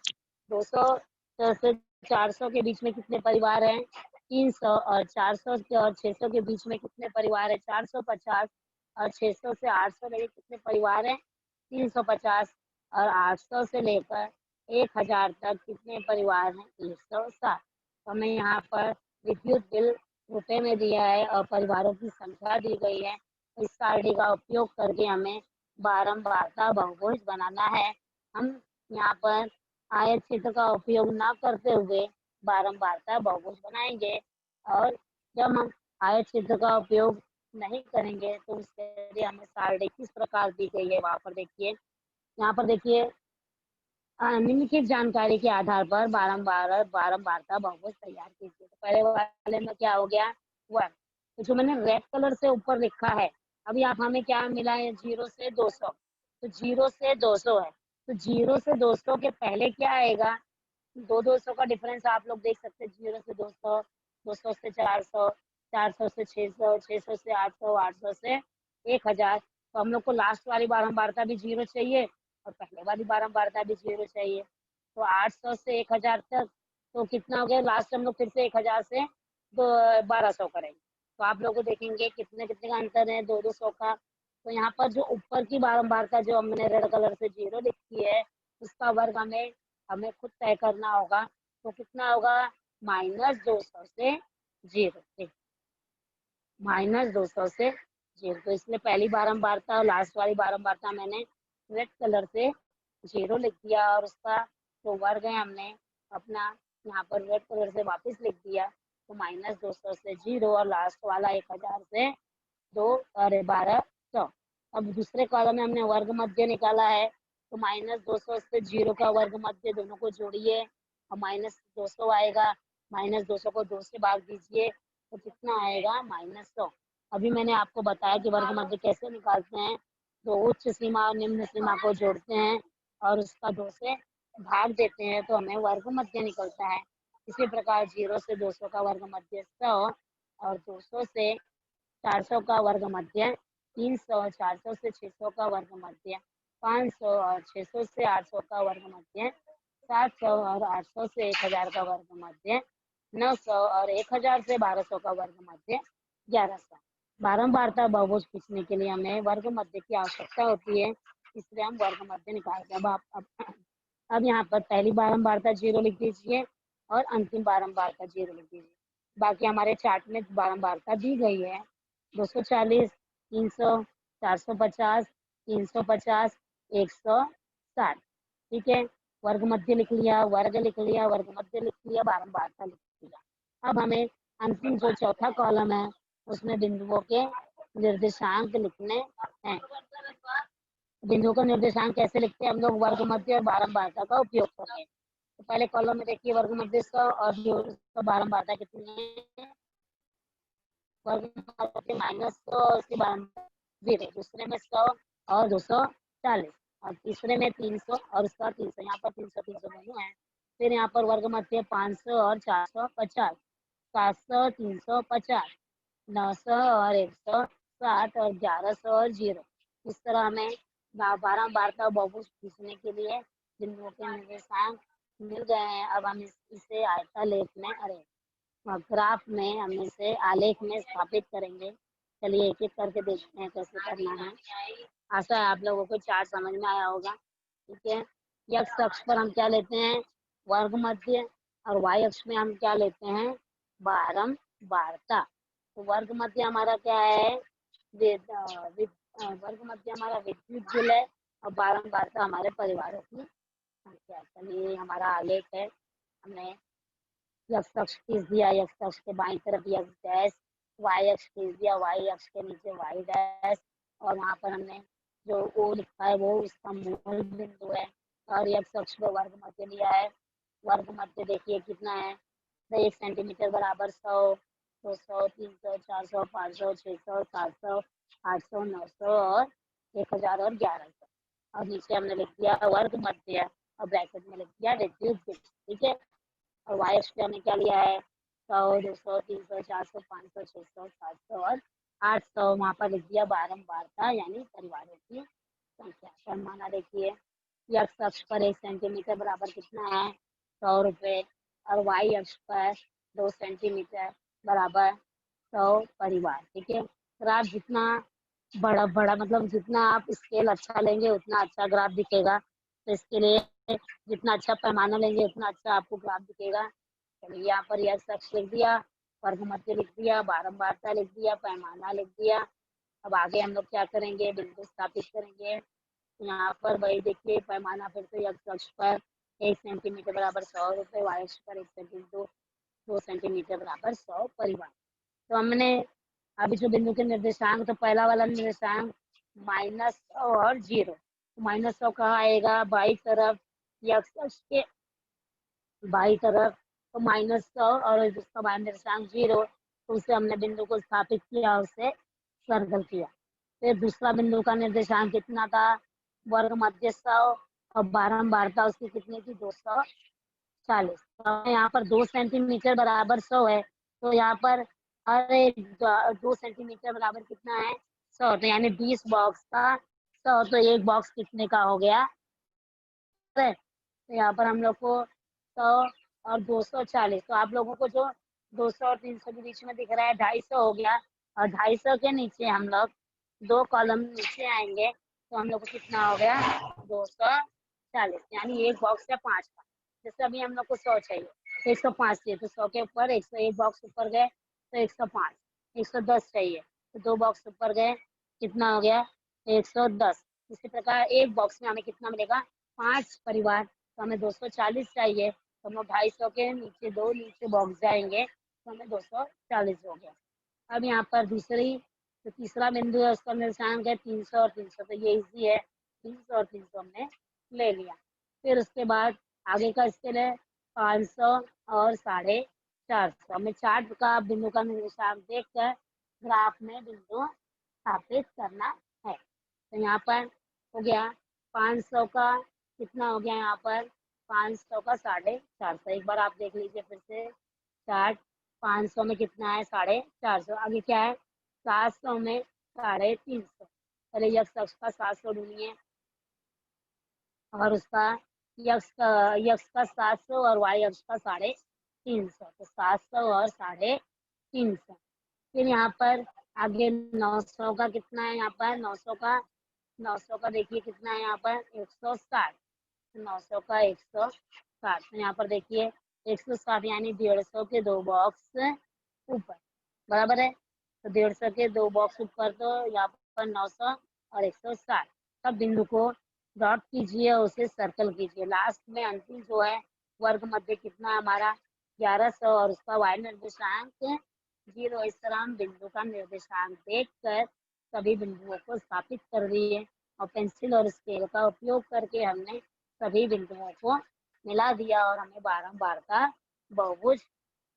200 से 400 के बीच में कितने परिवार हैं? 300। और 400 के और 600 के बीच में कितने परिवार हैं? 450। और 600 से 800 लगे कितने परिवार हैं? 350। और 800 से लेकर 1000 तक कितने परिवार हैं? 160। तो हमें यहाँ पर विद्युत बिल रुपए में दिया है और परिवारों की संख्या दी गई है। इस सारणी का उपयोग करके हमें बारंबारता बहुभुज बनाना है। हम यहाँ पर आयत चित्र का उपयोग ना करते हुए बारंबारता बहुभुज बनाएंगे। और जब हम आयत चित्र का उपयोग नहीं करेंगे तो उसके लिए हमें सारणी किस प्रकार दी गई है वहां पर देखिए। यहाँ पर देखिए निम्नलिखित जानकारी के आधार पर बारंबारता बहुभुज तैयार कीजिए। तो पहले वाले में क्या हो गया? वन। तो जो मैंने रेड कलर से ऊपर लिखा है, अभी आप हमें क्या मिला है? 0 से 200। तो 0 से 200 है, तो 0 से 200 के पहले क्या आएगा? 200 का डिफरेंस आप लोग देख सकते हैं। 0 से 200, 200 से 400, 400 से 600, 600 से 800, 800 से 1000। तो हम लोग को लास्ट वाली बारंबारता भी 0 चाहिए और पहले वाली बारंबारता भी 0 चाहिए। तो 800 से 1000 तक तो कितना हो गया? लास्ट हम लोग फिर से 1000 से 1200 करेंगे। तो आप लोग को देखेंगे कितने कितने का अंतर है? 200 का। तो यहाँ पर जो ऊपर की बारंबारता जो हमने रेड कलर से 0 लिखी है, उसका वर्ग हमें हमें खुद तय करना होगा। तो कितना होगा? -200 से 0, -200 से 0। तो इसलिए पहली बारंबारता और लास्ट वाली बारंबारता मैंने रेड कलर से 0 लिख दिया और उसका जो वर्ग है हमने अपना यहाँ पर रेड कलर से वापस लिख दिया। तो -200 से 0 और लास्ट वाला 1000 से 1200। अब दूसरे कॉलम में हमने वर्ग मध्य निकाला है। तो -200 से 0 का वर्ग मध्य दोनों को जोड़िए और -200 आएगा। -200 को 2 से भाग दीजिए तो कितना आएगा? -100। अभी मैंने आपको बताया कि वर्ग मध्य कैसे निकालते हैं। तो उच्च सीमा और निम्न सीमा को जोड़ते हैं और उसका 2 से भाग देते हैं तो हमें वर्ग मध्य निकलता है। इसी प्रकार 0 से 200 का वर्ग मध्य 100 और 200 से 400 का वर्ग मध्य 300, 400 से 600 का वर्ग मध्य 500 और 600 से 800 का वर्ग मध्य 700 और 800 से 1000 का वर्ग मध्य 900 और 1000 से 1200 का वर्ग मध्य 1100। बारंबारता बहुभुज खींचने के लिए हमें वर्ग मध्य की आवश्यकता होती है, इसलिए हम वर्ग मध्य निकालते हैं। अब यहाँ पर पहली बारंबारता 0 लिख दीजिए और अंतिम बारंबारता 0 लिख दीजिए। बाकी हमारे चार्ट में बारंबारता दी गई है। 240, 300, 450, 350, 160। ठीक है, वर्ग मध्य लिख लिया, वर्ग लिख लिया, वर्ग मध्य लिख लिया, बारंबारता लिख लिया। अब हमें अंतिम जो चौथा कॉलम है उसमें बिंदुओं के निर्देशांक लिखने हैं। बिंदुओं का निर्देशांक कैसे लिखते हैं हम लोग? वर्ग मध्य और बारंबारता का उपयोग करके। तो पहले कॉलम में देखिए वर्ग मध्य 100 और बारंबारता कितनी है? वर्ग मध्य -100 और उसकी बारंबारता 0। दूसरे में 100 और 240 और तीसरे में 300 और उसका 300। यहाँ पर 300 300 दोनों है। फिर यहाँ पर वर्ग मध्य 500 और 450, 700, 350, 900 और 160 और 1100 और 0। इस तरह हमें बारंबारता बहुभुज खींचने के लिए बिंदुओं के निर्देशांक मिल गए हैं। अब हम इसे आयतालेख में ग्राफ में हम इसे आलेख में स्थापित करेंगे। चलिए एक एक करके देखते हैं कैसे करना है। आशा है आप लोगों को चार्ट समझ में आया होगा। ठीक है, x अक्ष पर हम क्या लेते हैं? वर्ग मध्य और y अक्ष में हम क्या लेते हैं? बारंबारता। तो वर्ग मध्य हमारा क्या है? वर्ग मध्य हमारा विद्युत बिल है और बारंबारता हमारे परिवारों की संख्या। चलिए हमारा आलेख है। हमने x अक्ष खींच दिया, x अक्ष के बाईं तरफ x डैश, y अक्ष खींच दिया, y अक्ष के नीचे y डैश और वहाँ पर हमने जो O लिखा है वो उसका मूल बिंदु है और x अक्ष पे वर्ग मध्य लिया है। वर्ग मध्य देखिए कितना है? 1 सेंटीमीटर बराबर 100, 200, 300, 400, 500, 600, 700, 800, 900 और 1000 और 1100। और नीचे हमने लिख दिया वर्ग मध्य और ब्रैकेट में लिख दिया विद्युत बिल। ठीक है। और वाई अक्ष पे हमने क्या लिया है? 100, 200, 300, 400, 500, 600, 700 और 800। वहाँ पर लिख दिया बारंबारता यानी परिवारों की संख्या। पैमाना देखिए, एक्स अक्ष पर 1 सेंटीमीटर बराबर कितना है? 100 रुपये। और वाई अक्ष पर 2 सेंटीमीटर बराबर 100 परिवार। ठीक है। ग्राफ जितना बड़ा बड़ा मतलब जितना आप स्केल अच्छा लेंगे उतना अच्छा ग्राफ दिखेगा। तो इसके लिए जितना अच्छा पैमाना लेंगे उतना अच्छा आपको ग्राफ दिखेगा। चलिए यहाँ पर यह अक्ष लिख दिया, वर्ग मध्य लिख दिया, बारंबारता लिख दिया, पैमाना लिख दिया। अब आगे हम लोग क्या करेंगे? बिंदु स्थापित करेंगे। यहाँ पर वही देखिए पैमाना फिर से एक्स अक्ष पर 1 सेंटीमीटर बराबर 100 रुपये, वाई अक्ष पर 1 सेंटीमीटर 2 सेंटीमीटर बराबर 100 परिवार। तो हमने अभी जो बिंदु के निर्देशांक, तो पहला वाला निर्देशांक -100 और 0। तो -100 कहाँ आएगा? बाई तरफ, एक्स अक्ष के बाई तरफ। तो -100 और जिसका बाई निर्देशांक 0, तो उसे हमने बिंदु को स्थापित किया, उसे सर्कल किया। फिर दूसरा बिंदु का निर्देशांक कितना था? वर्ग मध्य 100 और बारंबारता उसकी कितनी थी? 240। तो यहाँ पर 2 सेंटीमीटर बराबर 100 है, तो यहाँ पर अरे 2 सेंटीमीटर बराबर कितना है? 100। तो यानी 20 बॉक्स का 100, तो एक बॉक्स कितने का हो गया? तो यहाँ पर हम लोग को 100 और 240, तो आप लोगों को जो 200 और 300 के बीच में दिख रहा है 250 हो गया। और 250 के नीचे हम लोग 2 कॉलम नीचे आएंगे, तो हम लोग को कितना हो गया? 240। यानी एक बॉक्स है 5 का। जैसे अभी हम लोग को 100 चाहिए, 105 चाहिए, तो 100 के ऊपर 101 बॉक्स ऊपर गए तो 105। 110 चाहिए तो 2 बॉक्स ऊपर गए, कितना हो गया? 110। इसी प्रकार एक बॉक्स में हमें कितना मिलेगा? 5 परिवार। तो हमें 240 चाहिए, तो हम लोग 250 के नीचे 2 नीचे बॉक्स जाएंगे, तो हमें 240 हो गया। अब यहाँ पर जो तीसरा बिंदु है उसका निर्देशांक है 300 और 300, तो ये इजी है। 300 और 300 हमने ले लिया। फिर उसके बाद आगे का स्केल है 500 और 450। हमें चार्ट का बिंदु का निर्देशांक देखकर ग्राफ में बिंदु स्थापित करना है। तो यहाँ पर हो गया 500 का कितना हो गया? यहाँ पर 500 का 450। एक बार आप देख लीजिए फिर से चार्ट। 500 में कितना है? 450। आगे क्या है? 700 में 350। पहले यक्स अक्ष का 700 ढूंढिए और उसका यक्स का 700 और वाई अक्ष का 350। तो 700 और 350। फिर यहाँ पर आगे 900 का कितना है? यहाँ पर 900 का देखिए कितना है? यहाँ पर 160। 900 का 160। तो यहाँ पर देखिए 160 यानी 150 के 2 बॉक्स ऊपर, बराबर है। तो 150 के 2 बॉक्स ऊपर, तो यहाँ पर 900 और 160। तब बिंदु को डॉट कीजिए और उसे सर्कल कीजिए। लास्ट में अंतिम जो है वर्ग मध्य कितना है हमारा? 1100 और उसका वाई निर्देशांक 0। इस तरह हम बिंदु का निर्देशांक देखकर सभी बिंदुओं को स्थापित कर दिए और पेंसिल और स्केल का उपयोग करके हमने सभी बिंदुओं को मिला दिया और हमें बारंबारता बहुभुज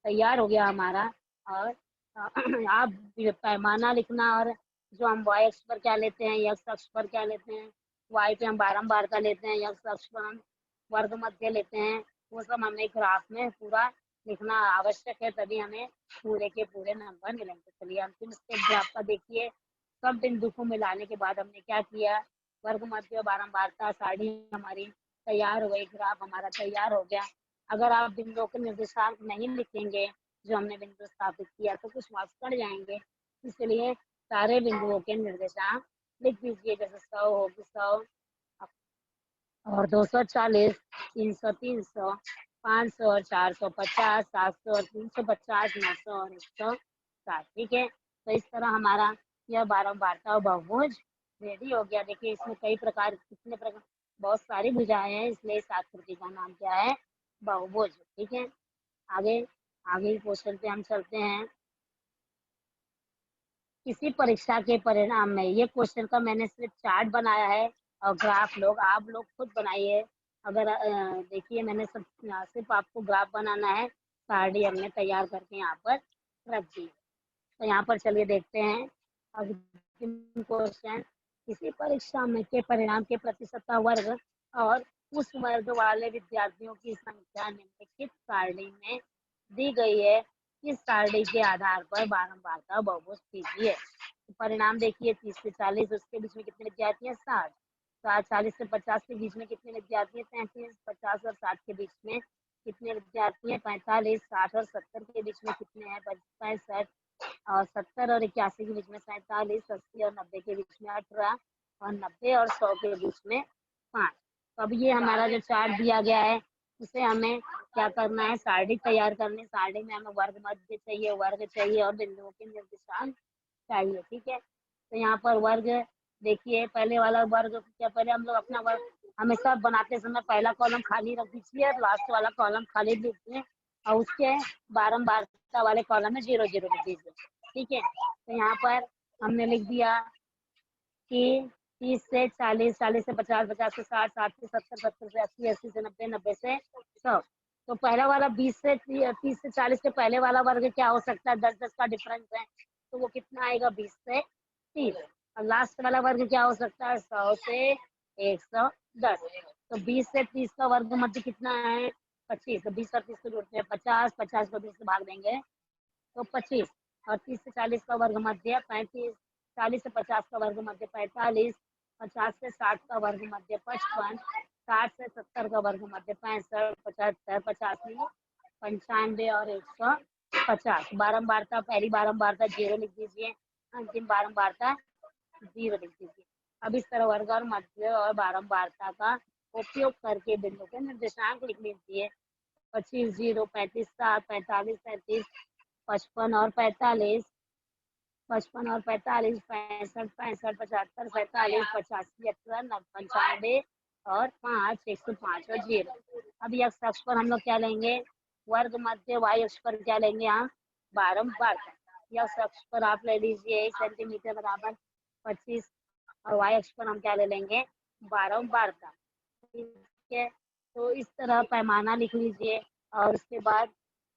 तैयार हो गया हमारा। और आप पैमाना लिखना, और जो हम वाई अक्ष पर क्या लेते हैं, एक्स अक्ष पर क्या लेते हैं, वाई पे हम बारंबारता लेते हैं, एक्स अक्ष पर हम वर्ग मध्य लेते हैं, वो सब हमें ग्राफ में पूरा लिखना आवश्यक है, तभी हमें पूरे के पूरे नंबर मिलेंगे। चलिए अंतिम स्टेप ग्राफ का देखिए। सब बिंदु को मिलाने के बाद हमने क्या किया? वर्ग मध्य बारंबारता साड़ी हमारी तैयार हो गई, ग्राफ हमारा तैयार हो गया। अगर आप बिंदुओं के निर्देशांक नहीं लिखेंगे जो हमने बिंदु स्थापित किया, तो कुछ मार्क्स कट जाएंगे। इसलिए सारे बिंदुओं के निर्देशांक लिख दीजिए, जैसे 100 होगी 100 और 240, 300 300, 500 और 450, 700 और 350, 900 और 160। ठीक है। तो इस तरह हमारा यह बारंबारता और बहुभुज रेडी हो गया। देखिए इसमें कई प्रकार, कितने प्रकार, बहुत सारी भुजाएं हैं, इसलिए इस आकृति का नाम क्या है? बहुभुज। ठीक है। आगे आगे क्वेश्चन पे हम चलते हैं। किसी परीक्षा के परिणाम में, ये क्वेश्चन का मैंने सिर्फ चार्ट बनाया है और ग्राफ आप लोग खुद बनाइए। अगर देखिए मैंने सिर्फ आपको ग्राफ बनाना है, सारणी हमने तैयार करके यहाँ पर रख दी। तो यहाँ पर चलिए देखते हैं अगला क्वेश्चन। किसी परीक्षा में के परिणाम के प्रतिशत वर्ग और उस वर्ग वाले विद्यार्थियों की संख्या निम्नलिखित सारणी में दी गई है। इस सारणी के आधार पर बारंबारता बहुभुज कीजिए। तो परिणाम देखिए 30 से 40, उसके बीच में कितने विद्यार्थी हैं? 60। 40 से 50 के बीच में कितने विद्यार्थी हैं? 33। 50 और 60 के बीच में कितने विद्यार्थी हैं? 45। 60 और 70 के बीच में कितने हैं? 65। और 70 और 81 के बीच में 47। 80 और 90 के बीच में 18 और 90 और 100 के बीच में 5। तो अब ये हमारा जो चार्ट दिया गया है उसे हमें क्या करना है? सारणी तैयार करनी। सारणी में हमें वर्ग मध्य चाहिए, वर्ग चाहिए और बिंदुओं के निर्देशांक चाहिए। ठीक है, तो यहाँ पर वर्ग देखिए, पहले वाला वर्ग क्या, पहले हम लोग अपना वर्ग हमेशा बनाते समय पहला कॉलम खाली रख दीजिए और लास्ट वाला कॉलम खाली लिख दीजिए और उसके बारंबारता वाले कॉलम में 0 0 लिख दीजिए। ठीक है, तो यहाँ पर हमने लिख दिया कि 30 से 40, 40 से 50, 50 से 60, 60 से 70, 70 से 80, 80 से 90, 90 से 100। तो पहला वाला 20 से 30 से 40 के पहले वाला वर्ग क्या हो सकता है? 10 10 का डिफरेंस है, तो वो कितना आएगा? 20 से 30। और लास्ट वाला वर्ग क्या हो सकता है? 100 से 110। तो 20 से 30 का वर्ग मध्य कितना है? 25। तो 20 और 30 को जोड़ते हैं 50, 50 को 20 से भाग देंगे तो 25। और 30 से 40 का वर्ग मध्य 35। 40 से 50 का वर्ग मध्य 45। 50 से 60 का वर्ग मध्य 55। 60 से 70 का वर्ग मध्य 65। 75, 85, 95 और 150। बारंबारता, पहली बारंबारता 0 लिख दीजिए, अंतिम बारंबारता 0 लिख दीजिए। अब इस तरह वर्ग और मध्य और बारंबारता का उपयोग करके बिंदु के निर्देशांक लिख लीजिए। 25, 0, 35, 7, 45, 37, 55 और 45, 55 और 45, 65, 65, 75, 45, 85, 18, 95 और 5, 105 और 0। अब x अक्ष पर हम लोग क्या लेंगे? वर्ग मध्य। y अक्ष पर क्या लेंगे? हम बारंबारता। x अक्ष पर आप ले लीजिए 1 सेंटीमीटर बराबर 25 और y अक्ष पर हम क्या ले लेंगे? बारंबारता। ठीक है, तो इस तरह पैमाना लिख लीजिए और उसके बाद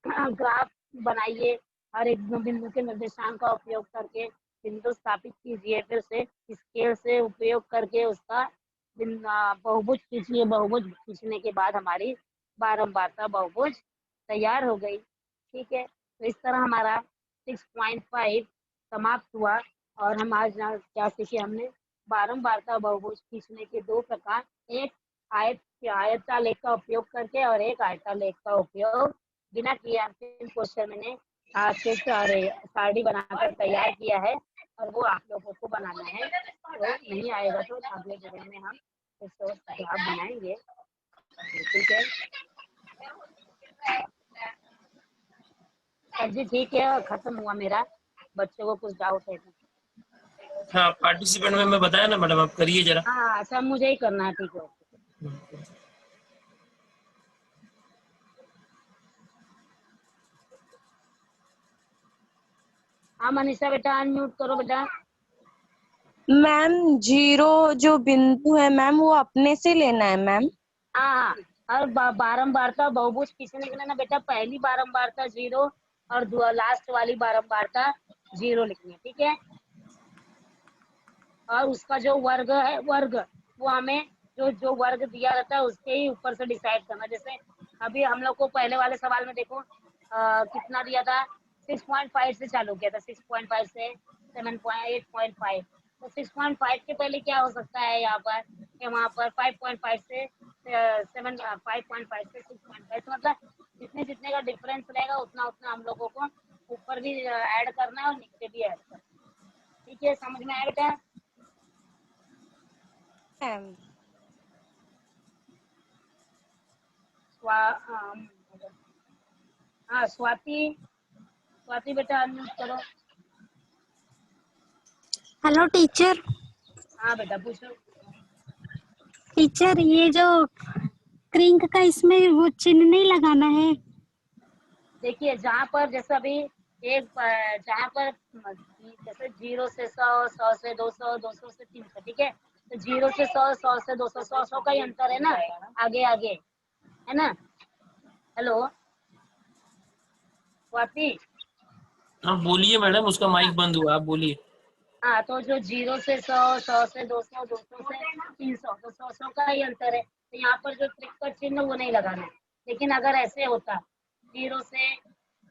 ग्राफ बनाइए। हर एक बिंदु के निर्देशांक का उपयोग करके बिंदु स्थापित कीजिए। फिर से स्केल से उपयोग करके उसका बहुभुज खींचिए। बहुभुज खींचने के बाद हमारी बारंबारता बहुभुज तैयार हो गई। ठीक है, तो इस तरह हमारा 6.5 समाप्त हुआ और हम आज क्या सीखे? हमने बारंबारता बहुभुज खींचने के 2 प्रकार, एक आयतालेख का उपयोग करके और एक आयतालेख का उपयोग बिना किए। अंतिम क्वेश्चन मैंने आपके सारणी बनाकर तैयार किया है और वो आप लोगों को बनाना है। तो नहीं आएगा तो अगले वीडियो में हम इसको जवाब बनाएंगे। ठीक है सर जी, ठीक है, खत्म हुआ मेरा। बच्चों को कुछ डाउट है तो हाँ, पार्टिसिपेंट में मैं बताया ना मैडम, आप करिए जरा। हाँ सर, मुझे ही करना है। ठीक है, हाँ मनीषा बेटा, अनम्यूट करो बेटा। मैम 0 जो बिंदु है मैम वो अपने से लेना है मैम। हाँ, और बारंबारता बहुभुज खींचने के लिए ना बेटा, पहली बारंबारता 0 और लास्ट वाली बारंबारता 0 लिखनी है। ठीक है, और उसका जो वर्ग है, वर्ग वो हमें जो वर्ग दिया रहता है उसके ही ऊपर से डिसाइड करना। जैसे अभी हम लोग को पहले वाले सवाल में देखो कितना दिया था? 6.5 से चालू किया था, 6.5 से 7.8.5। तो 6.5 के पहले क्या हो सकता है यहाँ पर? वहाँ पर 5.5 से 5.5 से 6.5। तो मतलब जितने जितने का डिफरेंस रहेगा उतना उतना हम लोगों को ऊपर भी ऐड करना है और नीचे भी ऐड करना है। ठीक है, समझ में आया बेटा? मैम हाँ स्वाति, स्वाति बेटा अनम्यूट करो। Hello teacher. हाँ बेटा पूछो। टीचर ये जो क्रिंक का इसमें वो चिन्ह नहीं लगाना है? देखिए जहाँ पर जैसे अभी जहाँ पर जैसे 0 से 100, 100 से 200, 200 से 300। ठीक है, तो 0 से 100, 100 से 200, 100 100 का ही अंतर है ना, आगे आगे, है ना? हेलो स्वाति, हाँ बोलिए मैडम, उसका माइक बंद हुआ, आप बोलिए। हाँ, तो जो 0 से 100, 100 से 200, 200 से 300, तो 100 का ही अंतर है। तो यहाँ पर जो ट्रिक का चिन्ह वो नहीं लगाना है। लेकिन अगर ऐसे होता 0 से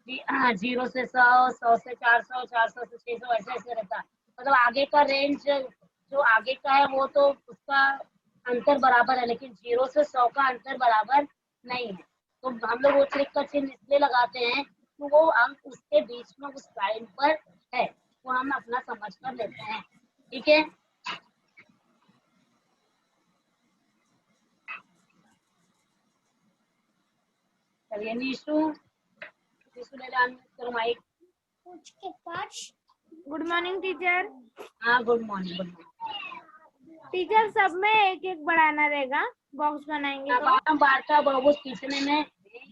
0 से 100, 100 से 400, 400 से 600, ऐसे ऐसे रहता। मतलब आगे का रेंज जो आगे का है वो तो उसका अंतर बराबर है, लेकिन 0 से 100 का अंतर बराबर नहीं है। तो हम लोग वो ट्रिक का चिन्ह इसलिए लगाते हैं कि वो अंक उसके बीच में उस लाइन पर है, वो हम अपना समझ कर लेते हैं। ठीक है, चलिए नीशू, नीशू ले लो करो माइक। Good morning teacher. हाँ, good morning, good morning. Teacher सब में एक एक बढ़ाना रहेगा, बॉक्स बनाएंगे तो। बारंबारता बहुभुज खींचने में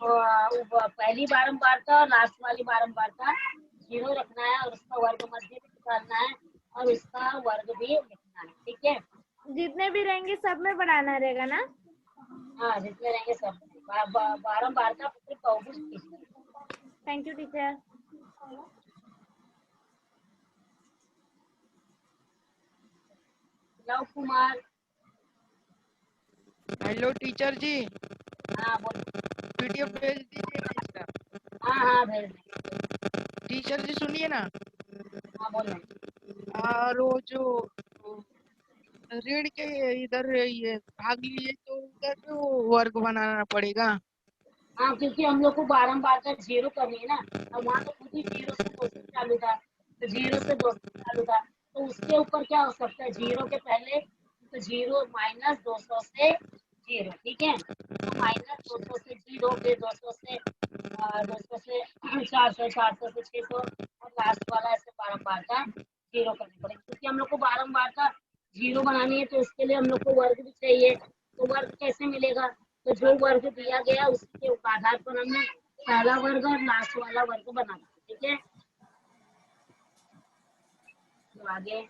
पहली बारंबारता और लास्ट वाली बारंबारता 0 रखना है, और उसका वर्ग मध्य भी निकालना है, और उसका वर्ग भी लिखना है। ठीक है, जितने भी रहेंगे सब में बढ़ाना रहेगा ना। हाँ जितने रहेंगे सब बारंबारता फिर बहुभुज खींचना है। Thank you teacher. Luv Kumar. Hello teacher ji, हाँ बोलो। पीडीएफ भेज दीजिए ना इसका। हाँ हाँ भेज दें। टीचर जी सुनिए ना, हाँ बोल रहे। और वो जो ऋण के इधर ये भाग लिए तो उधर भी वो वर्ग बनाना पड़ेगा। हाँ, क्योंकि हम लोग को बारंबारता 0 करनी है ना, और वहाँ तो खुद ही 0 से 200 चालू था, तो 0 से 200 चालू था, तो उसके ऊपर क्या हो सकता है 0 के पहले, तो 0 माइनस 200 से 0। ठीक है, तो माइनस 200 से 0, फिर 200 से 400, 400 से 600, और लास्ट वाला ऐसे बारंबारता 0 करनी पड़ेगी। क्योंकि हम लोग को बारंबारता 0 बनानी है, तो उसके लिए हम लोग को वर्ग भी चाहिए। तो वर्ग कैसे मिलेगा? तो जो वर्ग दिया गया उसके आधार पर हमने पहला वर्ग और लास्ट वाला वर्ग बनाना। ठीक है, तो आगे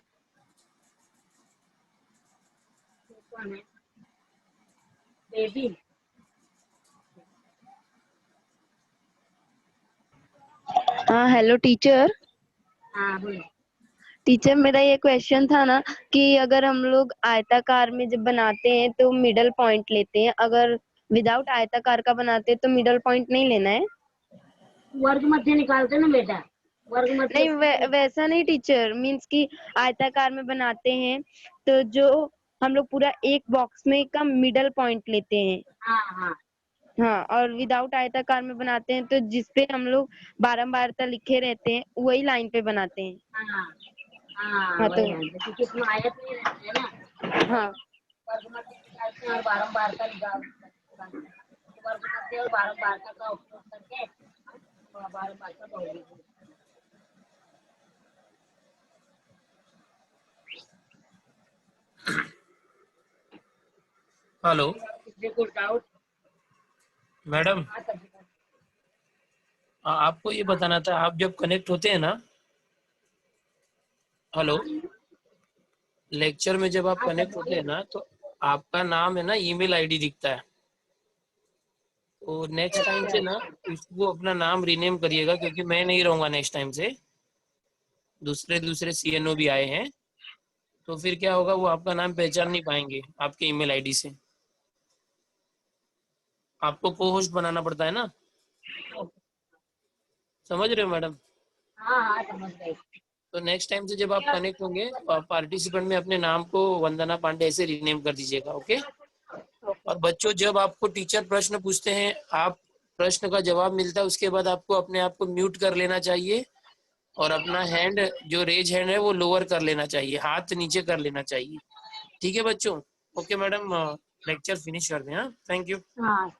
कौन है? बेबी। हाँ हेलो टीचर। हाँ बोलो। टीचर मेरा ये क्वेश्चन था ना कि अगर हम लोग आयताकार में जब बनाते हैं तो मिडल पॉइंट लेते हैं, अगर विदाउट आयताकार का बनाते हैं तो मिडल पॉइंट नहीं लेना है। वर्ग मध्य निकालते ना बेटा, वर्ग मध्य। नहीं वैसा नहीं टीचर, मीन्स कि आयताकार में बनाते हैं तो जो हम लोग पूरा एक बॉक्स में का मिडल पॉइंट लेते हैं। हाँ हाँ हाँ, और विदाउट आयताकार में बनाते हैं तो जिसपे हम लोग बारंबारता लिखे रहते हैं वही लाइन पे बनाते हैं। हाँ हाँ, हाँ तो वही है, क्योंकि इसमें आयत नहीं रहते हैं ना। हाँ वर्ग मध्य निकालते हैं और बारंबारता निकालते हैं। तो वर्ग मध्य और बारंबारता का उपयोग करके बारंबारता बहुभुज। हेलो किसी को डाउट? मैडम, हाँ तभी। आपको ये बताना था, आप जब कनेक्ट होते हैं ना, हेलो, लेक्चर में जब आप हाँ सर कनेक्ट होते बोलिए। हैं ना, तो आपका नाम है ना ईमेल आईडी दिखता है। तो नेक्स्ट टाइम से ना इसको अपना नाम रीनेम करिएगा, क्योंकि मैं नहीं रहूंगा नेक्स्ट टाइम से, दूसरे सीएनओ भी आए हैं, तो फिर क्या होगा, वो आपका नाम पहचान नहीं पाएंगे आपके ईमेल आईडी से। आपको को होस्ट बनाना पड़ता है ना, समझ रहे हो मैडम? हाँ हाँ समझ गई। तो नेक्स्ट टाइम से जब आप कनेक्ट होंगे तो आप पार्टिसिपेंट में अपने नाम को वंदना पांडे ऐसे रीनेम कर दीजिएगा, ओके? और बच्चों, जब आपको टीचर प्रश्न पूछते हैं, आप प्रश्न का जवाब मिलता है, उसके बाद आपको अपने आप को म्यूट कर लेना चाहिए, और अपना हैंड जो रेज हैंड है वो लोअर कर लेना चाहिए, हाथ नीचे कर लेना चाहिए। ठीक है बच्चों? ओके मैडम, लेक्चर फिनिश कर दें। हाँ, थैंक यू। हाँ।